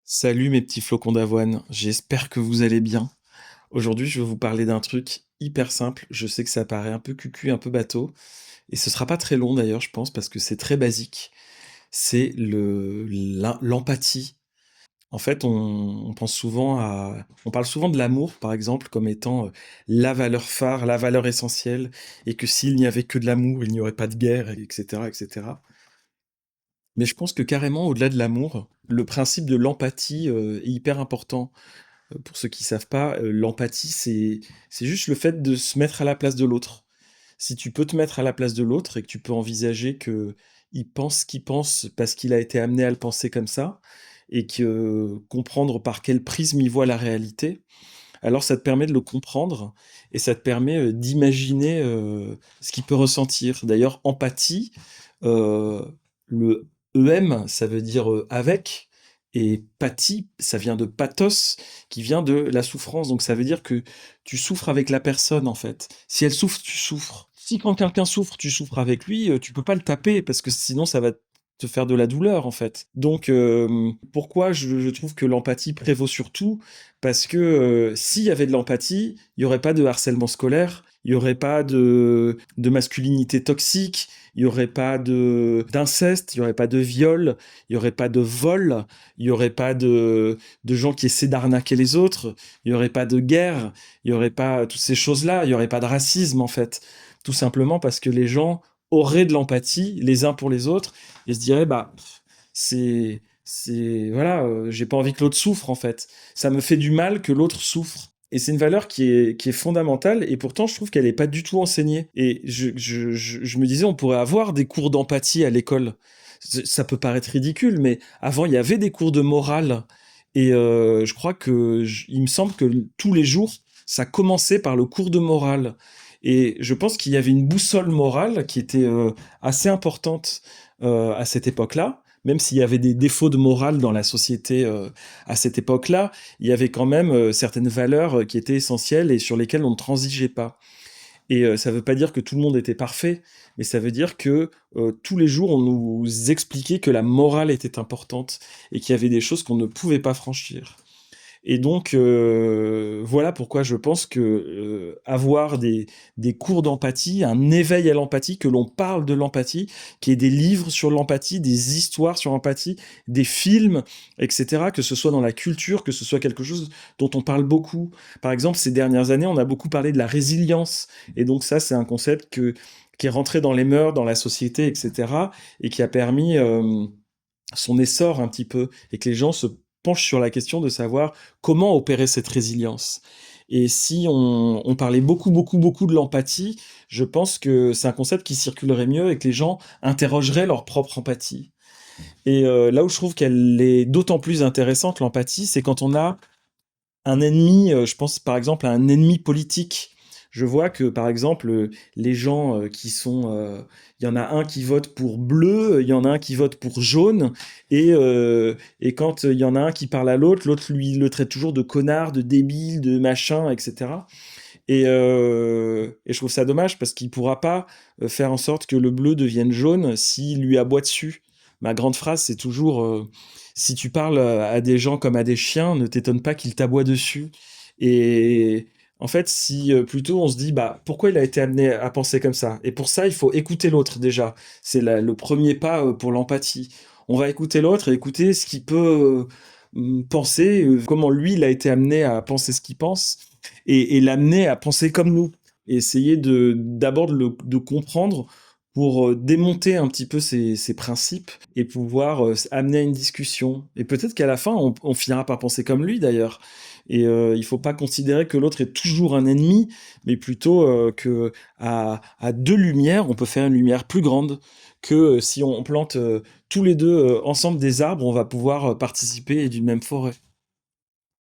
Salut mes petits flocons d'avoine, j'espère que vous allez bien. Aujourd'hui, je vais vous parler d'un truc hyper simple. Je sais que ça paraît un peu cucu, un peu bateau, et ce sera pas très long d'ailleurs, je pense, parce que c'est très basique. C'est l'empathie. En fait, on pense souvent on parle souvent de l'amour, par exemple, comme étant la valeur phare, la valeur essentielle, et que s'il n'y avait que de l'amour, il n'y aurait pas de guerre, etc., etc. Mais je pense que carrément, au-delà de l'amour, le principe de l'empathie est hyper important. Pour ceux qui savent pas, l'empathie, c'est juste le fait de se mettre à la place de l'autre. Si tu peux te mettre à la place de l'autre et que tu peux envisager que il pense ce qu'il pense parce qu'il a été amené à le penser comme ça, et que comprendre par quel prisme il voit la réalité, alors ça te permet de le comprendre et ça te permet d'imaginer ce qu'il peut ressentir. D'ailleurs, empathie, euh, le EM, ça veut dire avec, et pathie, ça vient de pathos, qui vient de la souffrance. Donc ça veut dire que tu souffres avec la personne, en fait. Si elle souffre, tu souffres. Si quand quelqu'un souffre, tu souffres avec lui, tu peux pas le taper, parce que sinon ça va te faire de la douleur, en fait. Donc pourquoi je trouve que l'empathie prévaut sur tout? Parce que s'il y avait de l'empathie, il n'y aurait pas de harcèlement scolaire, il n'y aurait pas de masculinité toxique, il n'y aurait pas d'inceste, il n'y aurait pas de viol, il n'y aurait pas de vol, il n'y aurait pas de gens qui essaient d'arnaquer les autres, il n'y aurait pas de guerre, il n'y aurait pas toutes ces choses-là, il n'y aurait pas de racisme en fait. Tout simplement parce que les gens auraient de l'empathie les uns pour les autres et se diraient, bah, voilà, j'ai pas envie que l'autre souffre en fait. Ça me fait du mal que l'autre souffre. Et c'est une valeur qui est fondamentale, et pourtant je trouve qu'elle n'est pas du tout enseignée. Et je me disais, on pourrait avoir des cours d'empathie à l'école. Ça peut paraître ridicule, mais avant, il y avait des cours de morale. Et je crois il me semble que tous les jours, ça commençait par le cours de morale. Et je pense qu'il y avait une boussole morale qui était assez importante à cette époque-là. Même s'il y avait des défauts de morale dans la société à cette époque-là, il y avait quand même certaines valeurs qui étaient essentielles et sur lesquelles on ne transigeait pas. Et ça ne veut pas dire que tout le monde était parfait, mais ça veut dire que tous les jours, on nous expliquait que la morale était importante et qu'il y avait des choses qu'on ne pouvait pas franchir. Et donc, voilà pourquoi je pense que avoir des cours d'empathie, un éveil à l'empathie, que l'on parle de l'empathie, qu'il y ait des livres sur l'empathie, des histoires sur l'empathie, des films, etc., que ce soit dans la culture, que ce soit quelque chose dont on parle beaucoup. Par exemple, ces dernières années, on a beaucoup parlé de la résilience. Et donc ça, c'est un concept qui est rentré dans les mœurs, dans la société, etc., et qui a permis son essor un petit peu, et que les gens se penchent sur la question de savoir comment opérer cette résilience. Et si on parlait beaucoup, beaucoup, beaucoup de l'empathie, je pense que c'est un concept qui circulerait mieux et que les gens interrogeraient leur propre empathie. Et là où je trouve qu'elle est d'autant plus intéressante, l'empathie, c'est quand on a un ennemi, je pense par exemple à un ennemi politique. Je vois que par exemple les gens qui sont, il y en a un qui vote pour bleu, il y en a un qui vote pour jaune, et quand il y en a un qui parle à l'autre, l'autre lui le traite toujours de connard, de débile, de machin, etc. Et je trouve ça dommage parce qu'il pourra pas faire en sorte que le bleu devienne jaune s'il lui aboie dessus. Ma grande phrase, c'est toujours si tu parles à des gens comme à des chiens, ne t'étonne pas qu'ils t'aboient dessus. Et en fait, si plutôt on se dit bah pourquoi il a été amené à penser comme ça. Et pour ça, il faut écouter l'autre déjà. C'est le premier pas pour l'empathie. On va écouter l'autre et écouter ce qu'il peut penser, comment lui il a été amené à penser ce qu'il pense et l'amener à penser comme nous. Et essayer d'abord de comprendre pour démonter un petit peu ces principes et pouvoir amener à une discussion. Et peut-être qu'à la fin, on finira par penser comme lui d'ailleurs. Et il faut pas considérer que l'autre est toujours un ennemi, mais plutôt que à deux lumières, on peut faire une lumière plus grande. Que si on plante tous les deux ensemble des arbres, on va pouvoir participer d'une même forêt.